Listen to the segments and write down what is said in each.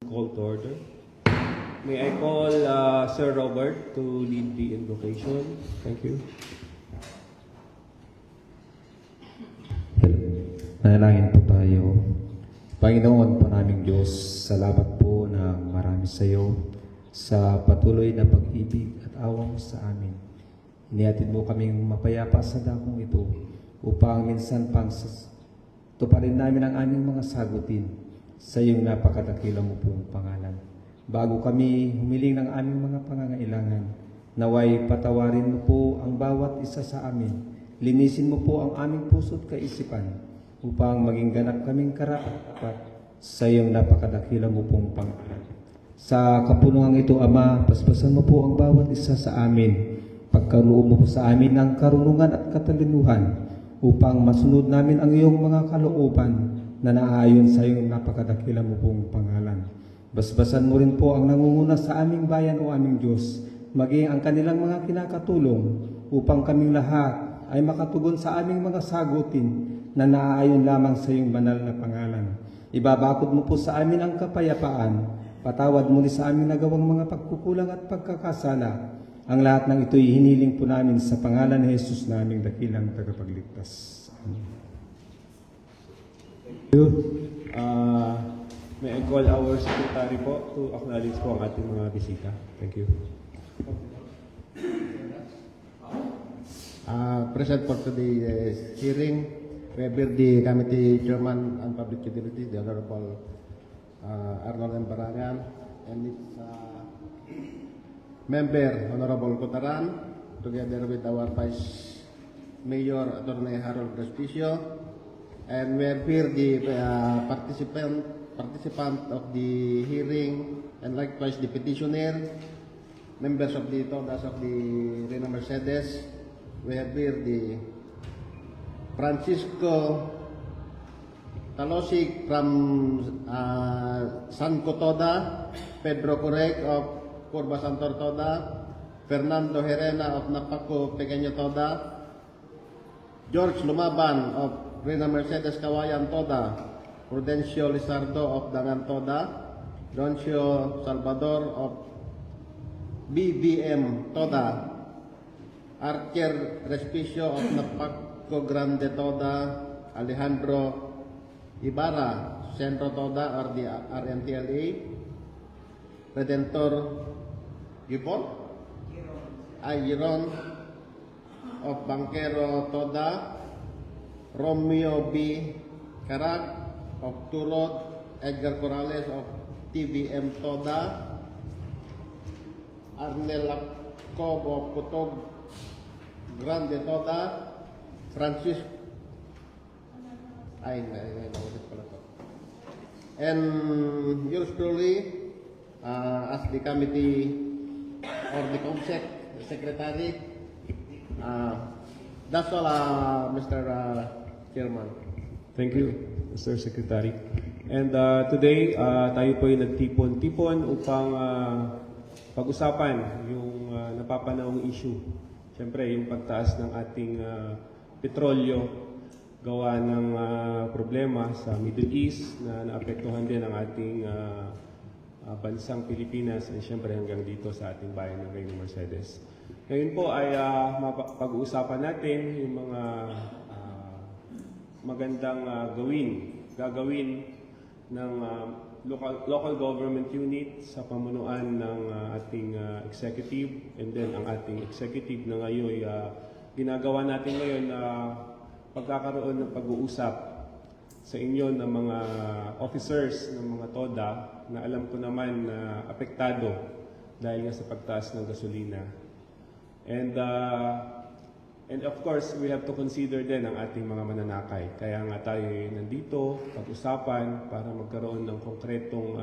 Call to order. May I call Sir Robert to lead the invocation? Thank you. Manalangin po tayo. Panginoon po naming Diyos, salamat po ng marami sa iyo sa patuloy na pag-ibig at awa mo sa amin. Inihatid mo kaming mapayapa sa dakong ito upang minsan pang tuparin namin ang aming mga sagutin sa iyong napakadakila mo pong pangalan. Bago kami humiling ng aming mga pangangailangan, naway patawarin mo po ang bawat isa sa amin. Linisin mo po ang aming puso't kaisipan upang maging ganap kaming karapat sa iyong napakadakila mo pong pangalan. Sa kapunuan ito, Ama, paspasan mo po ang bawat isa sa amin. Pagkaloob mo po sa amin ng karunungan at katalinuhan upang masunod namin ang iyong mga kalooban na naaayon sa iyong napakadakila mo pong pangalan. Basbasan mo rin po ang nangunguna sa aming bayan o aming Diyos, maging ang kanilang mga kinakatulong upang kaming lahat ay makatugon sa aming mga sagutin na naaayon lamang sa iyong banal na pangalan. Ibabakod mo po sa amin ang kapayapaan, patawad muli sa aming nagawang mga pagkukulang at pagkakasala. Ang lahat ng ito'y hiniling po namin sa pangalan ni Jesus naming dakilang tagapagligtas. Amen. Thank you. May I call our secretary po to acknowledge po ang ating mga bisita. Thank you. Present for today's hearing, we have here the Committee Chairman on Public Utilities, the Honorable Arnold M. Barangan, and its member, Honorable Cotaran, together with our Vice Mayor, Attorney Harold Respicio, and we have here the participant of the hearing, and likewise the petitioner, members of the TODAS of the Reina Mercedes. We have here the Francisco Talosig from San Cotoda, Pedro Correc of Curva Santor Toda, Fernando Herena of Napaco Pequeño Toda, George Lumaban of Reina Mercedes Kawayan Toda, Prudencio Lizardo of Dangan Toda, Doncio Salvador of BBM Toda, Archer Respicio of Napaco Grande Toda, Alejandro Ibarra, Centro Toda or the RMTLA, Redentor Gipon, Giron of Banquero Toda, Romeo B. Carag of Turod, Edgar Corrales of TVM Toda, Arnel Lacob of Putog Grande Toda, Francis and yours truly as the committee or the COMSEC secretary. That's all, Mr. Chairman. Thank you, Mr. Secretary. And today, tayo po ay nagtipon-tipon upang pag-usapan yung napapanahong issue. Siyempre, yung pagtaas ng ating petrolyo gawa ng problema sa Middle East na naapektuhan din ang ating bansang Pilipinas at siyempre hanggang dito sa ating bayan ng Reina Mercedes. Ngayon po ay pag-uusapan natin yung mga magandang gagawin ng local government unit sa pamunuan ng ating executive, and then ang ating executive na ngayon ginagawa natin ngayon na pagkakaroon ng pag-uusap sa inyo ng mga officers ng mga TODA na alam ko naman na apektado dahil nga sa pagtaas ng gasolina. And of course, we have to consider din ang ating mga mananakay. Kaya nga tayo nandito, pag-usapan para magkaroon ng konkretong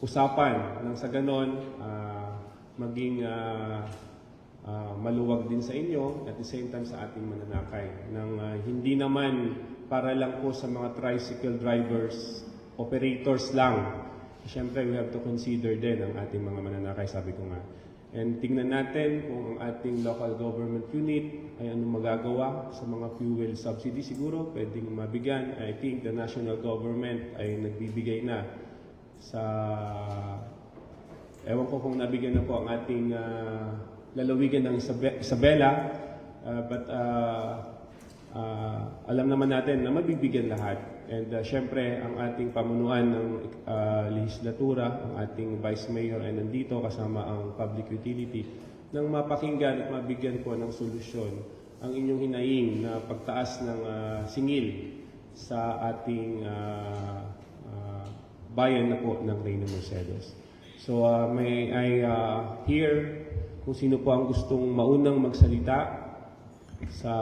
usapan nang sa ganon maging maluwag din sa inyo at the same time sa ating mananakay. Nang hindi naman para lang po sa mga tricycle drivers, operators lang. Siyempre, we have to consider din ang ating mga mananakay, sabi ko nga. And tingnan natin kung ang ating local government unit ay anong magagawa sa mga fuel subsidy siguro pwedeng mabigyan. I think the national government ay nagbibigay na sa, ewan ko kung nabigyan na po ang ating lalawigan ng Isabela, but alam naman natin na mabibigyan lahat. And syempre, ang ating pamunuan ng lehislatura, ang ating Vice Mayor ay nandito kasama ang Public Utility nang mapakinggan at mabigyan po ng solusyon ang inyong hinaing na pagtaas ng singil sa ating bayan na po ng Reyna Mercedes. So may I hear kung sino po ang gustong maunang magsalita sa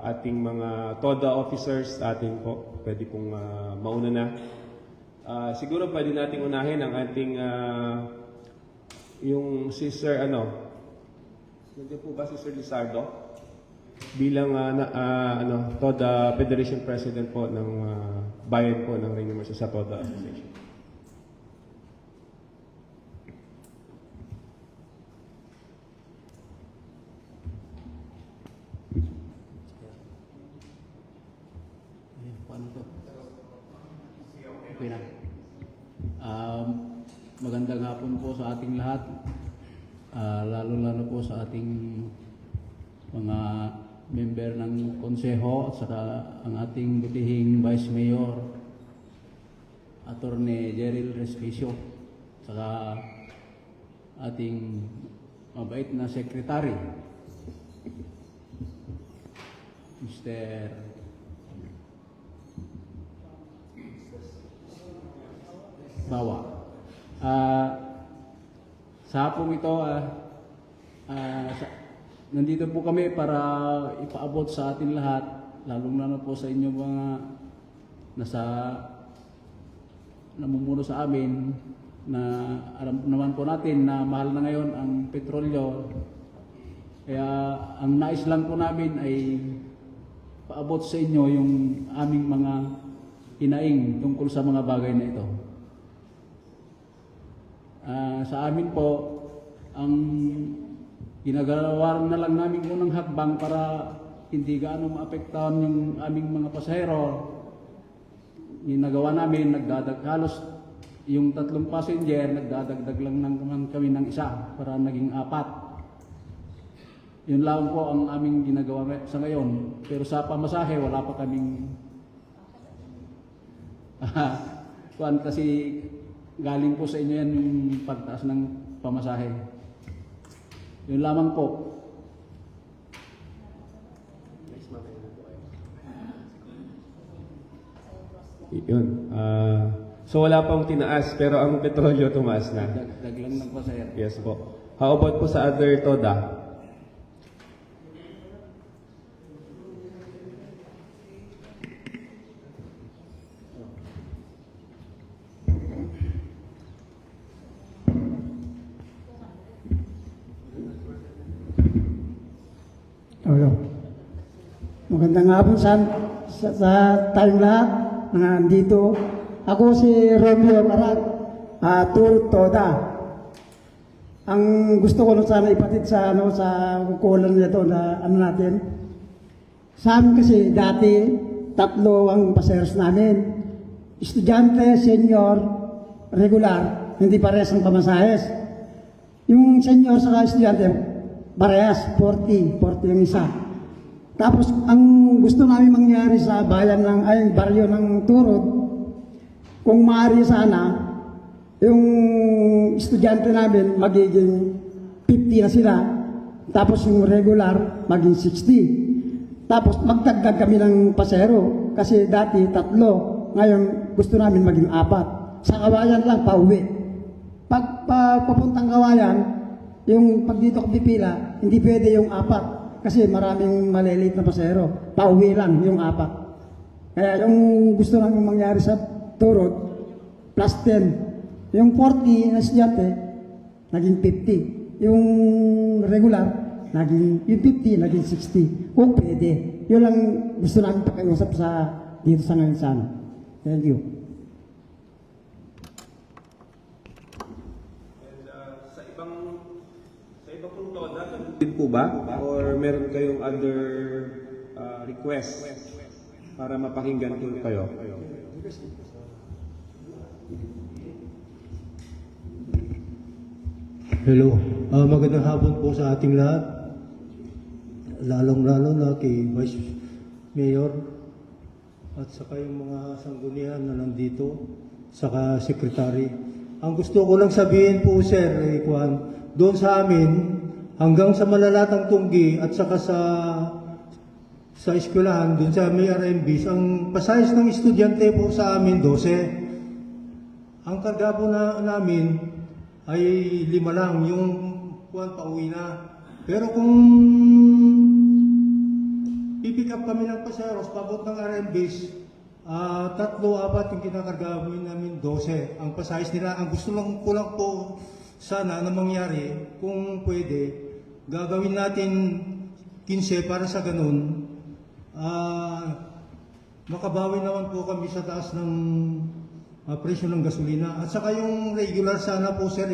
ating mga TODA officers, atin po, pwede pong mauna na. Siguro pwede nating unahin ang ating yung Sister, nandiyan po ba si Sir Lizardo? Bilang TODA Federation President po ng bayan po ng Reyna Mercedes sa TODA Association. Paano to? Okay na. Magandang hapon po sa ating lahat. Lalo-lalo po sa ating mga member ng konseho at saka ang ating butihing Vice Mayor, Attorney Jeril Respicio, saka ating mabait na Secretary, Mr. Bawa. Sa hapong ito, nandito po kami para ipaabot sa atin lahat, lalong-lalo po sa inyo mga nasa namumuno sa amin, na alam naman po natin na mahal na ngayon ang petrolyo. Kaya ang nais lang po namin ay paabot sa inyo yung aming mga hinaing tungkol sa mga bagay na ito. Sa amin po, ang ginagawa na lang namin unang hakbang para hindi gaano maapektahan yung aming mga pasahero. Ginagawa namin, halos yung 3 passenger, nagdadagdag lang naman kami ng isa para naging 4. Yun lang po ang aming ginagawa sa ngayon. Pero sa pamasahe, wala pa kaming kuan kasi galing po sa inyo yan yung pagtaas ng pamasahe. Yun lamang po. Yun. So wala pang tinaas pero ang petrolyo tumaas na. Dagdag lang ng pasahero. Yes po. How about po sa other TODA? Hello. Magandang hapon sa tayong lahat na nandito. Ako si Romeo Marag, Tour TODA. Ang gusto ko lang sana ipatid sa sa kukulan nito na natin. Sa amin kasi dati 3 ang paseros namin. Estudyante, senior, regular, hindi parehas ang pamasahes. Yung senior sa estudyante, parehas, 40 yung isa. Tapos, ang gusto namin mangyari sa bayan baryo ng Turod, kung maaari sana, yung estudyante namin magiging 50 na sila, tapos yung regular maging 60. Tapos, magdagdag kami ng pasero, kasi dati 3, ngayon gusto namin maging 4. Sa Kawayan lang, pauwi. Pag papuntang Kawayan, yung pag dito ko pipila, hindi pwede yung 4 kasi maraming maliliit na pasahero. Pauwi lang yung 4. Kaya yung gusto namin mangyari sa Turod, plus 10. Yung 40 na estudyante, naging 50. Yung regular, yung 50, naging 60. Kung pwede. Yun lang gusto namin pakiusap dito sa ngayon sana. Thank you. And iba pong toda, din po ba? Or meron kayong other request para mapakinggan po kayo? Hello. Magandang hapon po sa ating lahat. Lalong-lalo na kay Vice Mayor at saka yung mga sanggunian na nandito, saka Secretary. Ang gusto ko lang sabihin po, Sir, Juan, doon sa amin, hanggang sa Malalatang Tunggi at saka sa eskwelahan, doon sa may RMBs, ang pasayos ng estudyante po sa amin, 12. Ang karga po namin, ay 5 lang, yung kuwan pauwi na. Pero kung pipick up kami ng pasaros, pabot ng RMBs, 3, 4 yung kinakargawin namin, 12. Ang pasayos nila, ang gusto lang ko lang po sana na mangyari, kung pwede, gagawin natin 15 para sa ganun. Makabawi naman po kami sa taas ng presyo ng gasolina. At saka yung regular sana po, sir,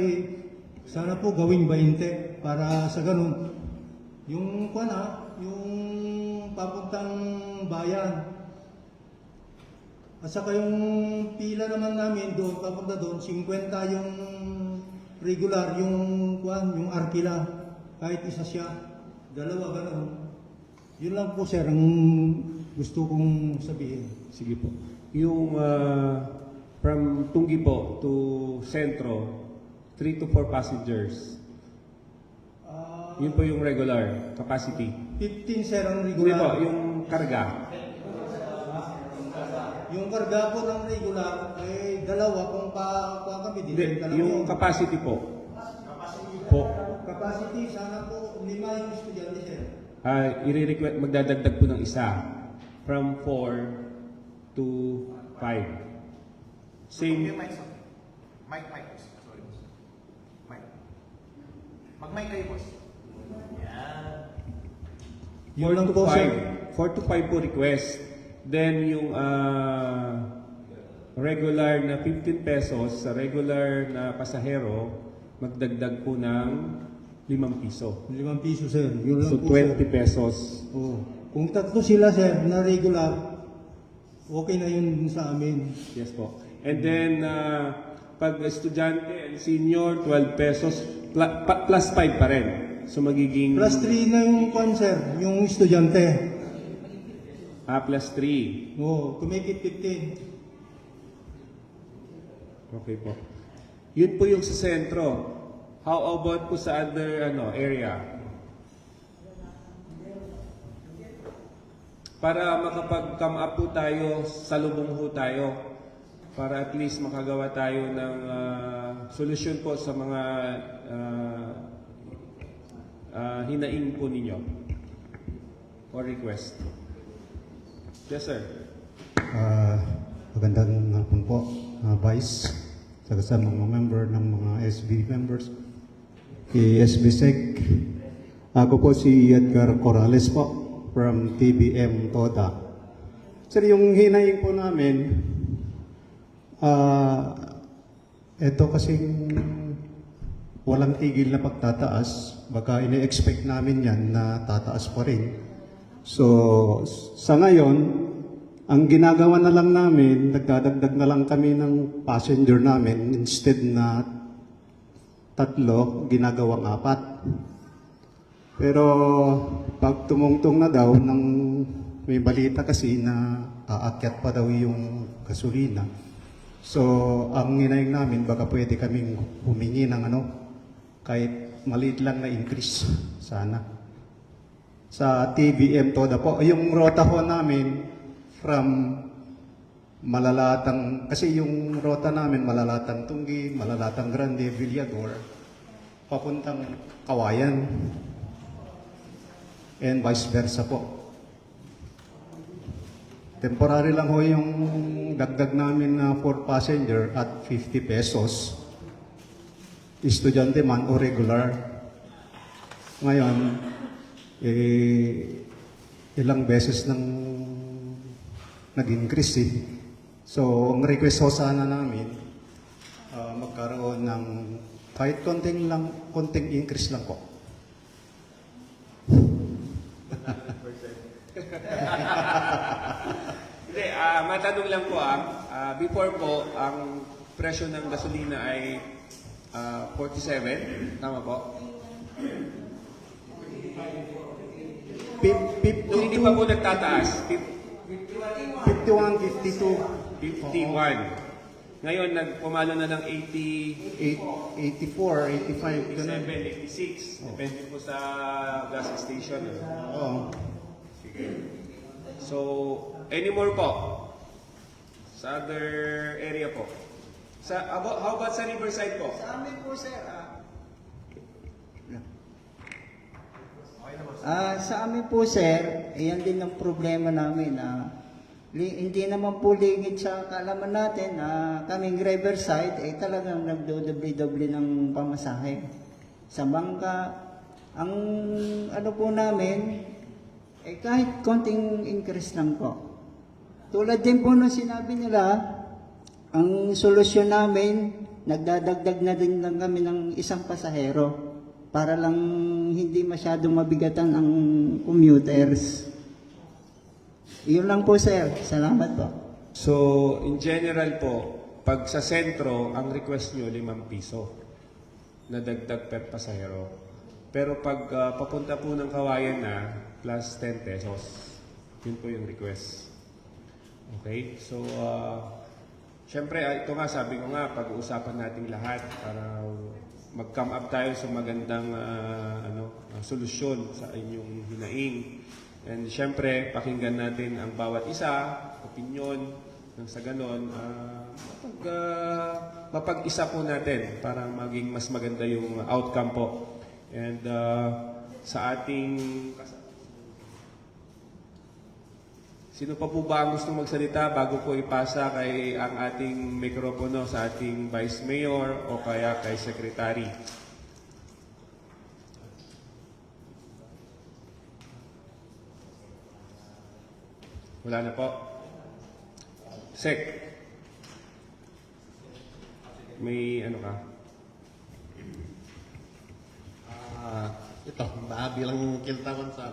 sana po gawing 20 para sa ganun. Yung yung papuntang bayan. At saka yung pila naman namin doon, papunta doon, 50 yung regular, yung arkila, kahit isa siya, 2 ganun. Yun lang po, sir, ang gusto kong sabihin. Sige po. Yung from Tunggi po to Sentro, 3 to 4 passengers. Yun po yung regular capacity. 15, sir, ang Hindi po, regular. yung karga. Yung karga po ng regular, ay 2 kung kami din. Hindi, yung capacity po. Po. Capacity, sana po 5 yung estudyante, sir. I-request, magdadagdag po ng isa. From 4 to 5. Same. Mike, sorry. Mike. Mag-mic kayo, boss. Yan. Yun lang po, sir. 4 to 5 po request. Then yung regular na 15 pesos sa regular na pasahero, magdagdag po ng 5 piso. 5 piso, sir. Yun lang So po, 20 sir. pesos. Oh. Kung 3 sila, sir, na regular, okay na yun sa amin. Yes po. And then, pag estudyante and senior, 12 pesos, plus 5 pa rin. So magiging... Plus 3 na yung sir, yung estudyante. Plus 3. Oh, to make it 15. Okay po. Yun po yung sa sentro. How about po sa other area? Para makapag-come up po tayo, salubong po tayo. Para at least makagawa tayo ng solusyon po sa mga hinaing po ninyo or request. Yes, sir. Magandang hapon po, Vice, sa mga member ng mga SB members. Kay SBSEC, ako po si Edgar Corrales po from TBM Toda. Sir, yung hinaing po namin, ito kasing walang tigil na pagtataas, baka ini-expect namin yan na tataas pa rin. So, sa ngayon, ang ginagawa na lang namin, nagdadagdag na lang kami ng passenger namin, instead na 3, ginagawang 4. Pero pag tumungtong na daw, may balita kasi na aakyat pa daw yung gasolina. So, ang hinaing namin, baka pwede kaming humingi ng kahit maliit lang na increase sana. Sa TBM Toda po, yung rota ho namin from Malalatang, kasi yung rota namin Malalatang Tunggi, Malalatang Grande, Villador, papuntang Kawayan, and vice versa po. Temporary lang ho yung dagdag namin na 4 passenger at 50 pesos. Estudyante man o regular. Ngayon, ilang beses nang nag-increase eh. So, ang request ho sana namin, magkaroon ng kahit konting increase lang po. matanong lang po before po, ang presyo ng gasolina ay 47, tama po? Nung hindi pa po nagtataas, 51, 52, 51. Ngayon, pumalo na ng 84, 85, ganun. 86. Depende po sa gas station. Oo. Sige. So, any more po? Sa other area po? How about sa Riverside po? Sa amin po, sir, Sa amin po sir, yan din ang problema namin. Hindi naman po lingid sa kaalaman natin na kaming Riverside ay talagang nagdodoble-doble ng pamasahe. Sa bangka, ang ano po namin, kahit konting increase lang po. Tulad din po nung sinabi nila, ang solusyon namin, nagdadagdag na din lang kami ng isang pasahero para lang hindi masyadong mabigatan ang commuters. Iyon lang po sir. Salamat po. So, in general po, pag sa sentro, ang request nyo 5 piso na dagdag per pasahero. Pero pag papunta po ng Kawayan na, plus 10 pesos. Yun po yung request. Okay? So, syempre, ito nga, sabi ko nga, pag-uusapan natin lahat para mag-come up tayo sa magandang solusyon sa inyong hinaing. And syempre, pakinggan natin ang bawat isa, opinion, nang sa ganon, mapag-isa po natin para maging mas maganda yung outcome po. And sa ating... Sino pa po ba ang gustong magsalita bago po ipasa kay ang ating mikropono sa ating Vice Mayor o kaya kay Secretary? Wala na po. Sec. May ano ka? Ito, bilang kiltawan sa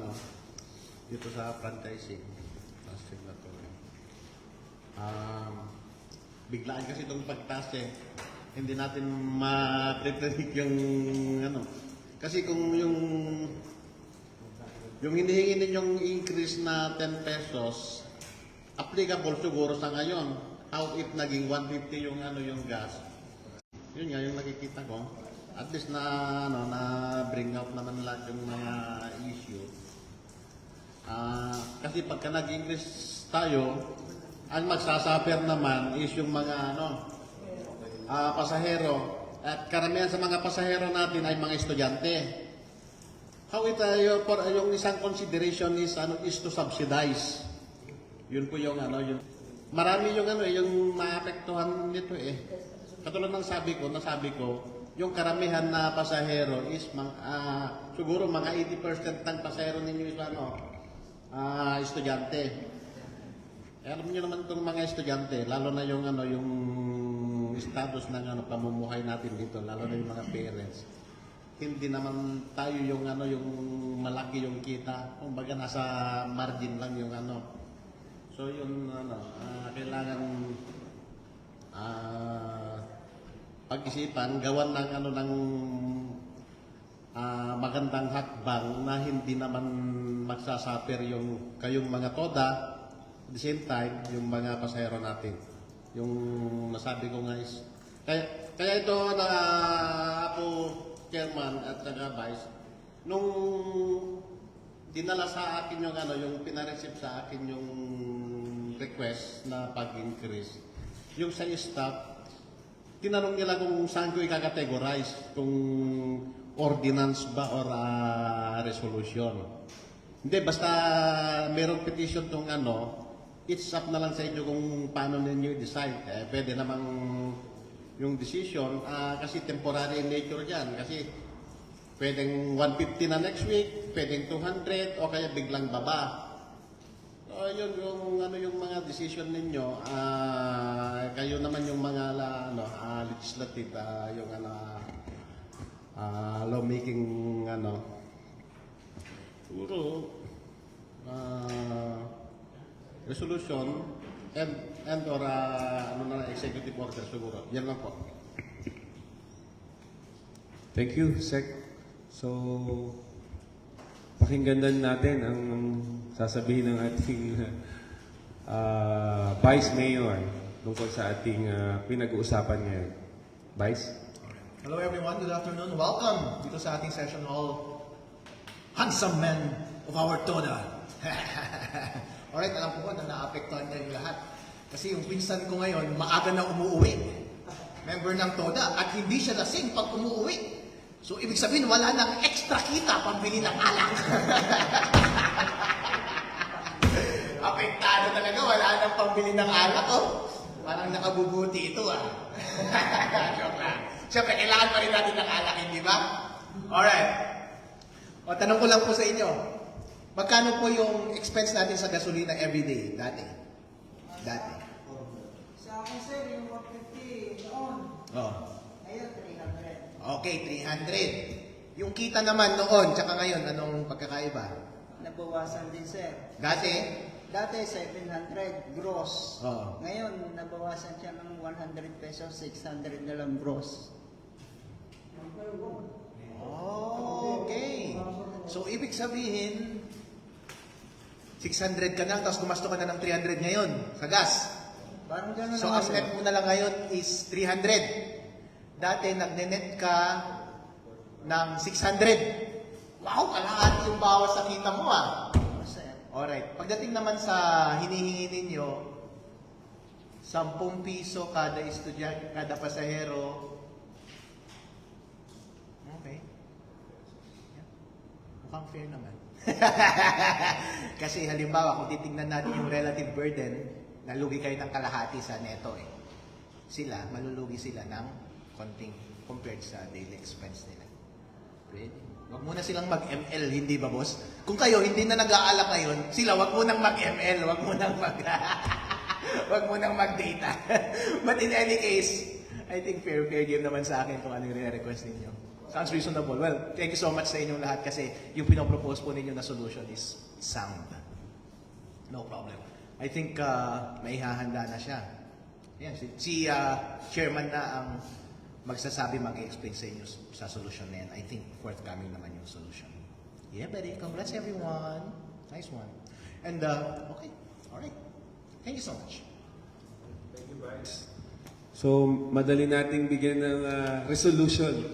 dito sa franchising. Biglaan kasi itong pagtaas hindi natin ma-predict yung kasi kung yung hinihingi ninyong increase na 10 pesos applicable siguro sa ngayon. How if naging 150 yung yung gas, yun nga yung nakikita ko, at least na bring out naman lahat yung mga issue. Kasi pagka nag-increase tayo, ang magsasuffer naman is yung mga pasahero. At karamihan sa mga pasahero natin ay mga estudyante. How yung isang consideration is to subsidize. Yun po yung marami yung maapektuhan nito Katulad ng nasabi ko, yung karamihan na pasahero is siguro mga 80% ng pasahero ninyo is estudyante. Alam niyo naman itong mga estudyante, lalo na yung status ng pamumuhay natin dito, lalo na yung mga parents. Hindi naman tayo yung malaki yung kita. Kumbaga nasa margin lang yung So yun kailangan pag-isipan, gawan ng magandang hakbang na hindi naman magsasuffer yung kayong mga toda. At the same time, yung mga pasahero natin. Yung nasabi ko nga is, kaya ito ako, Chairman at saka Vice, nung dinala sa akin yung pinareceive sa akin yung request na pag-increase, yung sa staff, tinanong nila kung saan ko i-categorize, kung ordinance ba or resolution. Hindi, basta mayroong petition tong it's up na lang sa inyo kung paano ninyo i-decide. Pwede namang yung decision, kasi temporary in nature yan. Kasi pwedeng 150 na next week, pwedeng 200, o kaya biglang baba. So, yun yung mga decision ninyo. Kayo naman yung mga legislative, yung lawmaking, siguro, resolution, and and or executive order siguro. Yan lang po. Thank you, Sec. So, pakinggan natin ang sasabihin ng ating Vice Mayor tungkol sa ating pinag-uusapan ngayon. Vice? Hello everyone, good afternoon. Welcome dito sa ating session hall. Handsome men of our TODA. Alright, alam ko na naapektuhan niya yung lahat. Kasi yung pinsan ko ngayon, maaga na umuwi. Member ng TODA at hindi siya lasing pag umuwi. So, ibig sabihin, wala nang extra kita pambili ng alak. Apektado talaga, wala nang pambili ng alak, oh. Parang nakabubuti ito, ah. Joke lang. Siyempre, kailangan pa rin natin ng alak, hindi ba? Alright. O, tanong ko lang po sa inyo. Magkano po yung expense natin sa gasolina everyday? Dati. Sa akin, sir, yung 150 noon. Oh. Ngayon, 300. Okay, 300. Yung kita naman noon, tsaka ngayon, anong pagkakaiba? Nabawasan din, sir. Dati? Dati 700 gross. Oo. Ngayon, nabawasan siya ng 100 pesos, 600 na lang gross. Okay. So, ibig sabihin, 600 ka na, tapos gumasto ka na ng 300 ngayon sa gas. Parang gano'n So, na ang net mo na lang ngayon is 300. Dati, nagne-net ka ng 600. Wow, kalahati yung bawas sa kita mo, ah. sir. Alright. Pagdating naman sa hinihingi ninyo, 10 piso kada estudyante, kada pasahero. Okay. Yeah. Mukhang fair naman. Kasi halimbawa, kung titingnan natin yung relative burden, nalugi kayo ng kalahati sa neto eh. Sila, malulugi sila ng konting compared sa daily expense nila. Ready? Wag muna silang mag-ML, hindi ba boss? Kung kayo hindi na nag-aalak ngayon, sila wag munang mag-ML, wag munang wag munang mag-data. But in any case, I think fair game naman sa akin kung ano yung request ninyo. Sounds reasonable. Well, thank you so much sa inyong lahat kasi yung pinopropose po ninyo na solution is sound. No problem. I think may hahanda na siya. Yan, si chairman na ang magsasabi, mag-explain sa inyo sa solution na yan. I think forthcoming naman yung solution. Yeah, buddy. Congrats everyone. Nice one. And, okay. Alright. Thank you so much. Thank you, Vice. So, madali nating bigyan ng resolution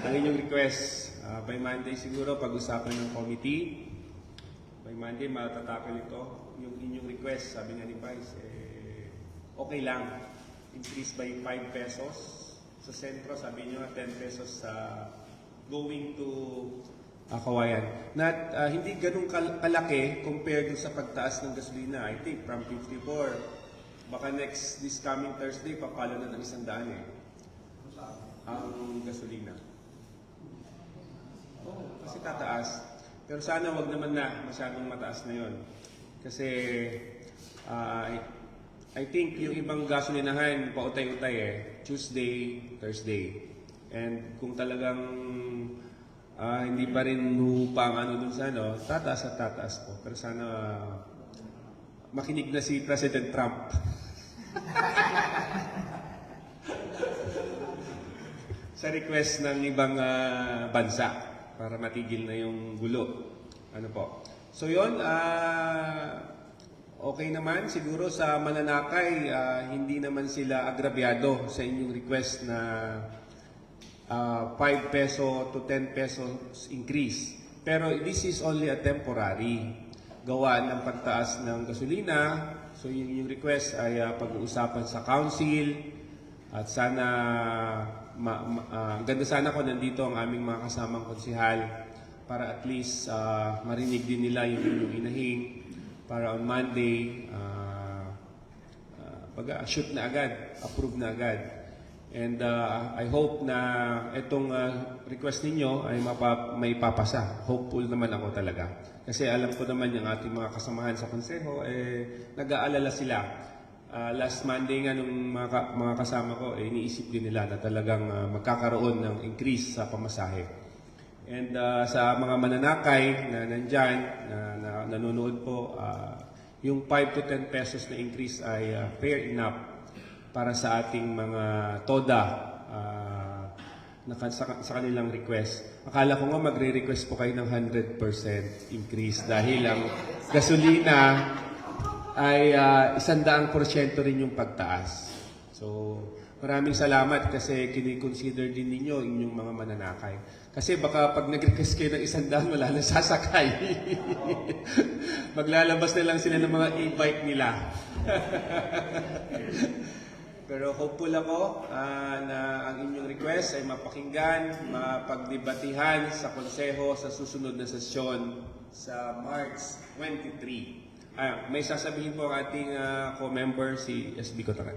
ang inyong request. By Monday siguro, pag-usapan ng committee. By Monday, matatakal ito. Yung inyong request, sabi nga ni Vice, okay lang. Increase by 5 pesos. Sa sentro, sabi nyo, 10 pesos going to Kawayan. Hindi ganun kalaki compared sa pagtaas ng gasolina. I think from 54, baka this coming Thursday, papalo na ng 100 ang gasolina. Kasi tataas. Pero sana wag naman na masyadong mataas na yon. Kasi I think yung ibang gasolinahan, pautay-utay Tuesday, Thursday. And kung talagang hindi pa rin upang dun sa tataas at tataas po. Pero sana makinig na si President Trump. Sa request ng ibang bansa para matigil na yung gulo. Ano po? So yun, okay naman. Siguro sa mananakay, hindi naman sila agrabyado sa inyong request na 5 peso to 10 pesos increase. Pero this is only a temporary gawa ng pagtaas ng gasolina. So yung request ay pag-uusapan sa council at sana ganda sana kung nandito ang aming mga kasamang konsihal para at least marinig din nila yung inyong inahing para on Monday shoot na agad, approve na agad. And I hope na itong request ninyo ay may papasa. Hopeful naman ako talaga. Kasi alam ko naman yung ating mga kasamahan sa konseho, nag-aalala sila. Last Monday nga nung mga kasama ko, iniisip din nila na talagang magkakaroon ng increase sa pamasahe. And sa mga mananakay na nandyan, na nanonood po, yung 5 to 10 pesos na increase ay fair enough para sa ating mga TODA sa kanilang request. Akala ko nga magre-request po kayo ng 100% increase dahil ang gasolina ay 100% rin yung pagtaas. So, maraming salamat kasi kinikonsider din ninyo inyong mga mananakay. Kasi baka pag nag-request kayo ng 100, wala na sasakay. Maglalabas na lang sila ng mga e-bike nila. Pero hopeful ako na ang inyong request ay mapakinggan, mapagdebatihan sa konseho sa susunod na sesyon sa March 23. May sasabihin po ang ating co-member si SB Cotaran.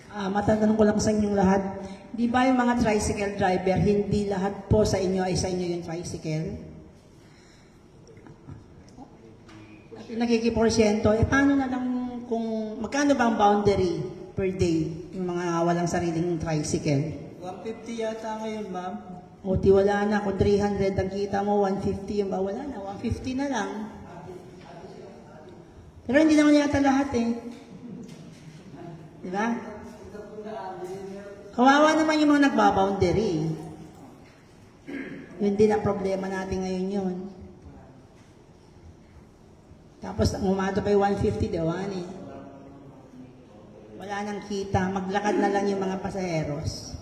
Matatanong ko lang sa inyong lahat, di ba yung mga tricycle driver, hindi lahat po sa inyo ay sa inyo yung tricycle? At nakikiporsyento, paano na lang kung, magkano ba ang boundary per day yung mga walang sariling tricycle? 150 yata ngayon, ma'am. O di wala na, kung 300 ang kita mo, 150 yung ba? Wala na, 150 na lang. Pero hindi naman yata lahat eh. Di ba? Kawawa naman yung mga nagbaboundary. Yun din ang problema natin ngayon yun. Tapos umato pa yung 150, dawan eh. Wala nang kita, maglakad na lang yung mga pasaheros.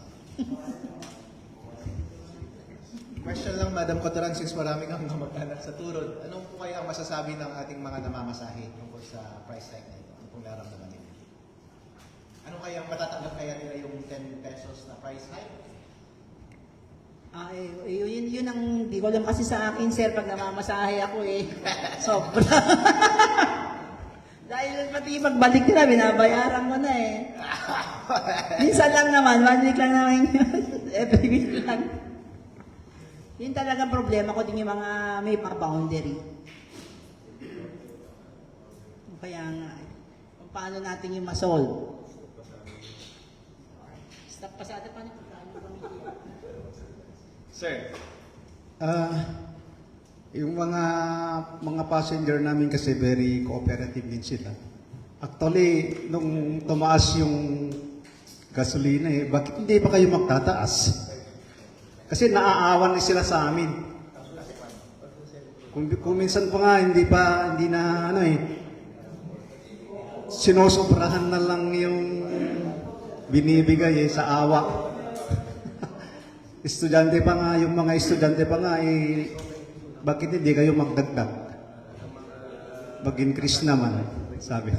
Question lang, Madam Cotaran, since marami kang kamag-anak sa turod, anong po kaya ang masasabi ng ating mga namamasahe tungkol sa price hike na ito? Ano pong naramdaman nila? Ano kaya ang matatanggap kaya nila yung 10 pesos na price hike? Yun ang di ko alam kasi sa akin, sir, pag namamasahe ako eh. Sobra. Dahil pati pagbalik nila, binabayaran mo na eh. Minsan lang naman, 1 week lang naman yun. Every week lang. Yun talagang problema ko din yung mga may mga boundary. Kaya nga, paano natin yung masolve? Stop pasada pa niyo. Sir. Yung mga passenger namin kasi very cooperative din sila. Actually, nung tumaas yung gasolina bakit hindi pa kayo magtataas? Kasi naaawan sila sa amin. Kung minsan pa nga, hindi na sinusobrahan na lang yung binibigay sa awa. Estudyante pa nga, yung mga estudyante pa nga, bakit hindi kayo magdagdag? Mag-increase naman, sabi.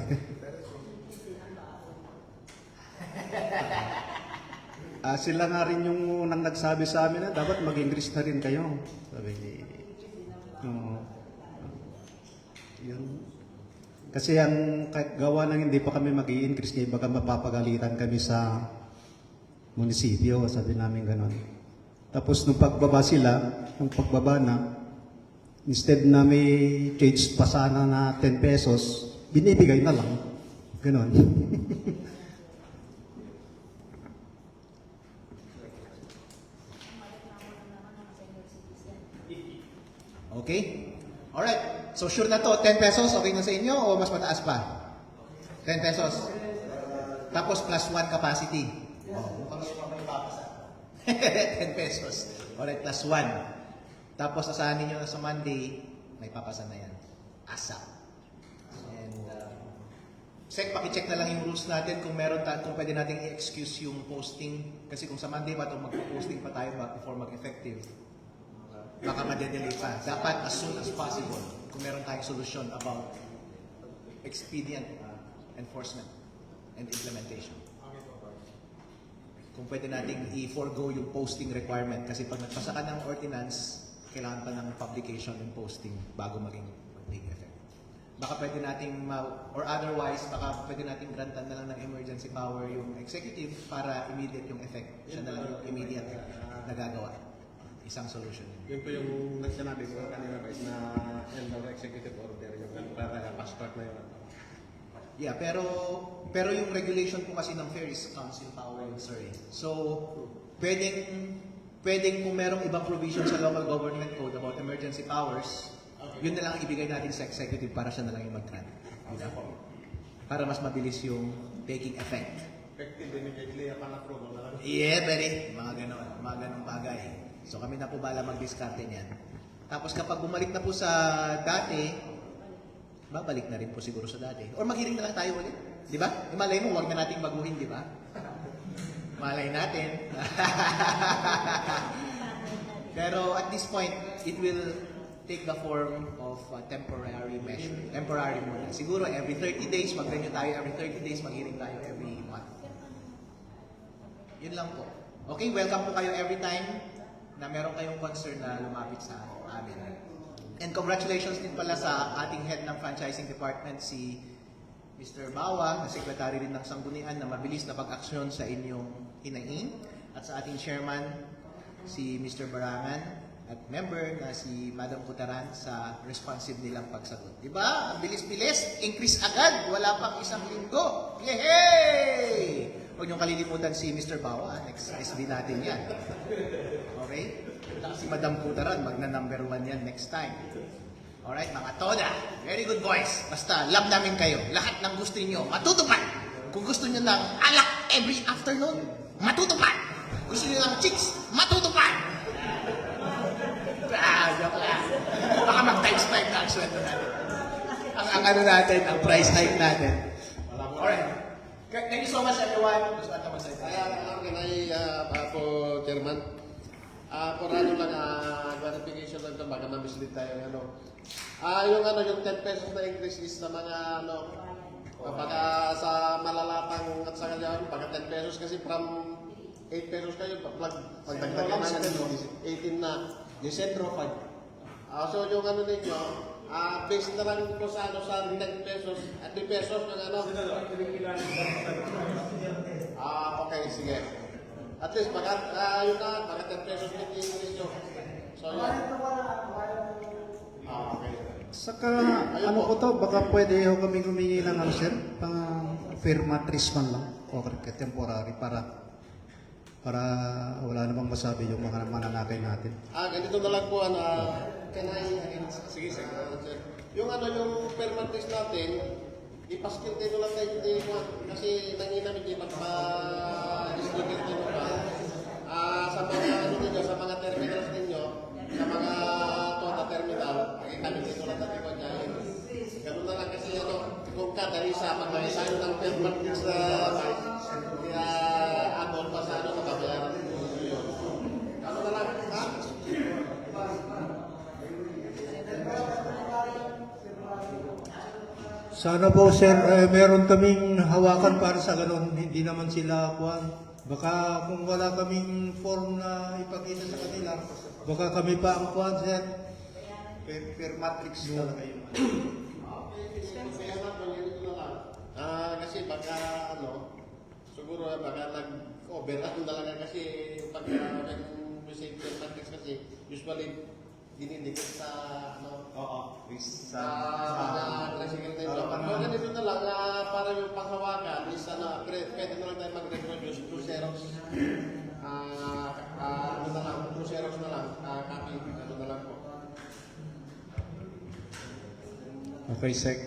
Sila nga rin yung unang nagsabi sa amin na dapat mag-increase na rin kayo. Sabi ni... Yun. Kasi ang gawa ng hindi pa kami mag-i-increase kaya baka mapapagalitan kami sa munisipyo, sabi namin gano'n. Tapos nung pagbaba na, instead na may change pa sana na 10 pesos, binibigay na lang. Gano'n. Okay? Alright. So sure na to, 10 pesos, okay na sa inyo o mas mataas pa? 10 pesos. Tapos plus 1 capacity. Mukhang may papasa. 10 pesos. Alright, plus 1. Tapos asahan ninyo na sa Monday, may papasa na yan. ASAP. And Sec, pakicheck na lang yung rules natin kung kung pwede nating i-excuse yung posting. Kasi kung sa Monday pa ito, magpo-posting pa tayo before mag-effective. Baka madedelay pa. Dapat as soon as possible kung meron tayong solusyon about expedient enforcement and implementation. Kung pwede nating i-forgo yung posting requirement kasi pag nagpasa ka ng ordinance, kailangan pa ng publication and posting bago maging effect. Baka pwede nating or otherwise, baka pwede nating grantan na lang ng emergency power yung executive para immediate yung effect. Siya na lang yung immediate nagagawa. Isang solution. Yun po yung nagsanabi ko kanina guys na end of executive order yung para fast track na yun. Yeah, pero yung regulation po kasi ng FAIR is council power yun, sir. So, pwedeng kung merong ibang provision sa local government code about emergency powers, yun na lang ibigay natin sa executive para siya na lang yung mag-grant. Para mas mabilis yung taking effect. Effective immediately upon approval. Yeah, very. Mga ganong bagay. So kami na po bala mag-discarte niyan. Tapos kapag bumalik na po sa dati, babalik na rin po siguro sa dati. Or mag-hearing na lang tayo ulit. Di ba? Malay mo, huwag na nating baguhin, di ba? Malay natin. Pero at this point, it will take the form of a temporary measure. Temporary muna. Siguro every 30 days, mag-renew tayo every 30 days, mag-hearing tayo every month. Yun lang po. Okay, welcome po kayo every time na meron kayong concern na lumapit sa amin. And congratulations din pala sa ating head ng franchising department, si Mr. Bawa, na secretary rin ng Sanggunian, na mabilis na pag-aksyon sa inyong hinaing. At sa ating chairman, si Mr. Barangan, at member na si Madam Kutaran sa responsive nilang pagsagot. Diba? Ang bilis-bilis, increase agad, wala pang isang linggo. Yehey! Huwag niyong kalilimutan si Mr. Bawa, next SB natin yan. Okay? Si Madam Kutaran, magna-number 1 yan next time. Alright, mga Toda, very good voice. Basta, love namin kayo. Lahat ng gusto niyo, matutupad. Kung gusto niyo ng alak every afternoon, matutupad. Gusto niyo ng chicks, matutupad. Joke lang. Baka mag-times 5 na ang sweldo natin. Ang ano natin, ang price hike natin. Alright. Thank you so much, everyone. Gusto natin magsalita. Po, Chairman. For ano lang, clarification lang ito, baka na-mislead tayo. Yung 10 pesos na increase is na mga baka sa malalapang at sa kanya, baka 10 pesos kasi from 8 pesos kayo, pagdagdagan na 18 na. Yung Centro 5. So yung ninyo, based na lang po sa 10 pesos, at 3 pesos yung okay, sige. At least, baka 10 pesos yung increase nyo. So, yun. Okay. Saka, ano po to, baka pwede ho kami humingi ng sir, pang firmatris man lang, o temporary, para wala namang masabi yung mga mananakay natin. Ganito na lang po, sige, sir. Yung permanent natin, ipaskil din lang tayo dito kasi nanginamit yung magpa-distribute nyo pa. Sa mga sa mga terminals ninyo, sa mga Toda terminal, kami dito lang natin ko niya. Ganun na lang kasi kung kada isa, magkakasayo ng permanent sa abon pa sa kabayaran yun. Ano na lang, Sana po sir, meron kaming hawakan para sa ganun, hindi naman sila kuhan. Baka kung wala kaming form na ipakita sa kanila, baka kami pa ang kuhan sir. Per matrix talaga yun. Kasi baka siguro baka nag-overrun talaga kasi pag receive matrix kasi usually dinidikit sa sa tricycle na ito. Pero ganito na lang, para yung panghawakan is pwede na lang tayo mag-reproduce through Xerox. Through Xerox na lang, copy, na lang po. Okay, Sec.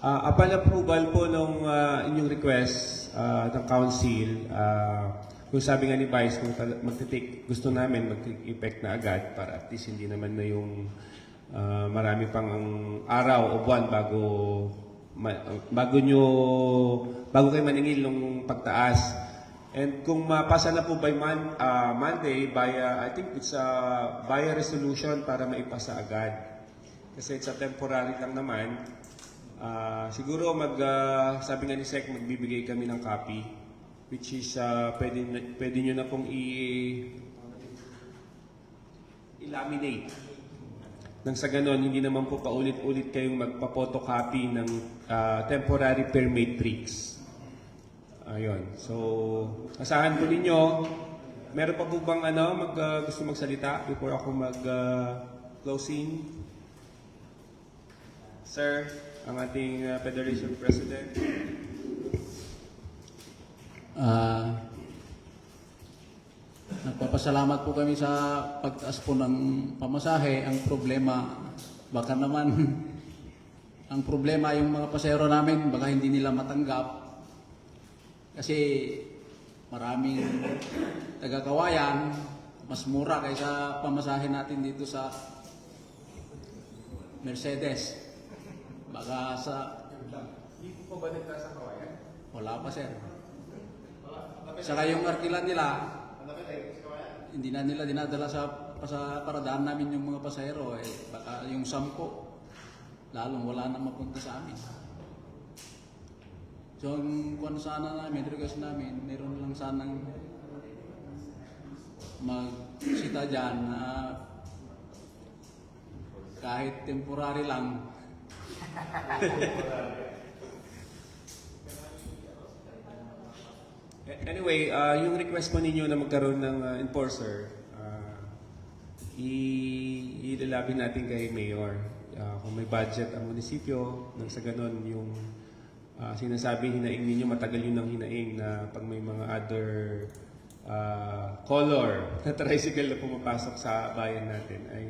Upon approval po ng inyong request ng Council, kung sabi nga ni Vice, kung gusto namin mag-take effect na agad para at least hindi naman na yung marami pang araw o buwan bago kayo maningil ng pagtaas. And kung mapasa na po by Monday, I think it's via resolution para maipasa agad. Kasi it's a temporary lang naman. Siguro sabi nga ni Sec, magbibigay kami ng copy, which is pwede nyo na pong i-laminate. Nang sa ganon, hindi naman po paulit-ulit kayong magpa-photocopy ng temporary permit tricks. Ayun. So, asahan po ninyo. Meron pa po bang gusto magsalita before ako mag-closing? Sir, ang ating Federation President. Nagpapasalamat po kami sa pagtaas po ng pamasahe. Ang problema, baka naman ang problema yung mga pasahero namin, baka hindi nila matanggap. Kasi maraming taga-Kawayan, mas mura kaysa pamasahe natin dito sa Mercedes. Baka sa... Hindi po ba nagkasa kawayan? Wala pa, sir. Saka yung arkilan nila, hindi na nila dinadala sa paradaan namin yung mga pasahero. Baka yung 10, lalong wala na mapunta sa amin. So, kung sana namin, request namin, meron lang sanang magsita dyan na kahit temporary lang. Anyway, yung request po ninyo na magkaroon ng enforcer, ilalabing natin kay Mayor. Kung may budget ang munisipyo, nang sa ganun yung sinasabi hinaing ninyo, matagal yun ang hinaing na pag may mga other color na tricycle na pumapasok sa bayan natin ay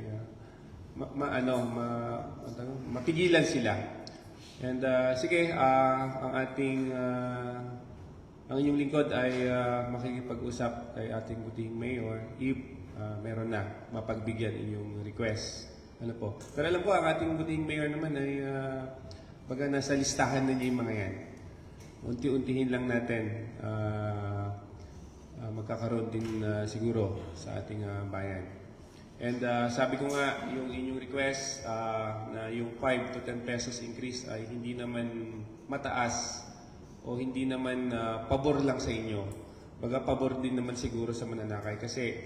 mapigilan sila. And sige, ang ating ang inyong lingkod ay makikipag-usap kay ating butihing mayor if meron na mapagbigyan inyong request. Ano po? Pero alam po, ang ating butihing mayor naman ay baga nasa listahan na niya yung mga yan. Unti-untihin lang natin magkakaroon din siguro sa ating bayan. And sabi ko nga, yung inyong request na yung 5 to 10 pesos increase ay hindi naman mataas o hindi naman pabor lang sa inyo. Baga pabor din naman siguro sa mananakay kasi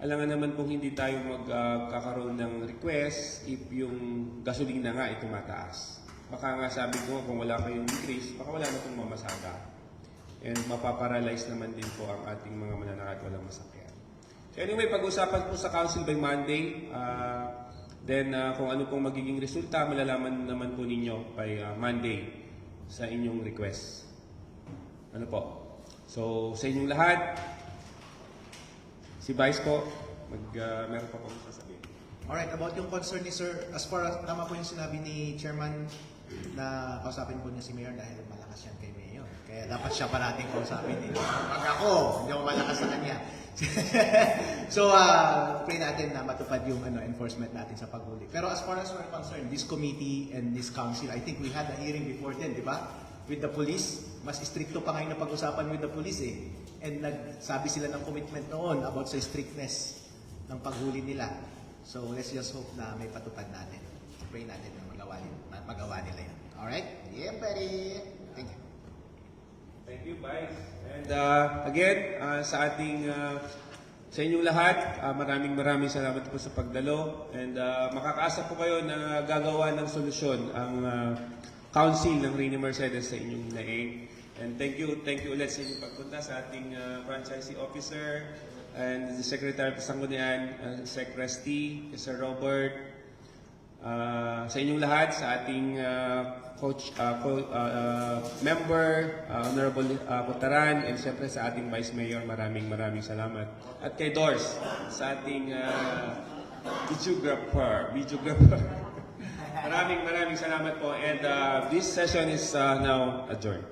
alangan naman kung hindi tayo magkakaroon ng request if yung gasolina nga ay tumataas. Baka nga sabi ko kung wala kayong increase, baka wala na itong mamasada. And mapaparalyze naman din po ang ating mga mananakay at walang masakyan. So anyway, pag-usapan po sa council by Monday. Then kung ano pong magiging resulta, malalaman naman po ninyo by Monday sa inyong request. Ano po? So sa inyong lahat, si Vice po, meron pa pong sasabihin. Alright, about yung concern ni Sir, as far as tama po yung sinabi ni Chairman na kausapin po niya si Mayor dahil malakas yan kay Mayor. Kaya dapat siya parating kausapin din. Pag ako, hindi ako malakas sa kanya. So, pray natin na matupad yung enforcement natin sa paghuli. Pero as far as we're concerned, this committee and this council, I think we had a hearing before then, di ba? With the police, mas stricto pa ngayon na pag-usapan with the police eh. And nagsabi sila ng commitment noon about sa strictness ng paghuli nila. So let's just hope na may patupad natin. Pray natin na magawa nila yan. Alright? Yeah, buddy. Thank you. Thank you, Vice. And again, sa ating sa inyong lahat, maraming salamat po sa pagdalo. And makakaasa po kayo na gagawa ng solusyon ang council ng Reyna Mercedes sa inyong hinaing. And thank you ulit sa inyong pagpunta sa ating franchisee officer and the Secretary of Sanggunian, Sec. Resty, Sir Robert, sa inyong lahat, sa ating member, Honorable Putaran, and siyempre sa ating Vice Mayor, maraming salamat. At kay Dors, sa ating videographer. Maraming salamat po. And this session is now adjourned.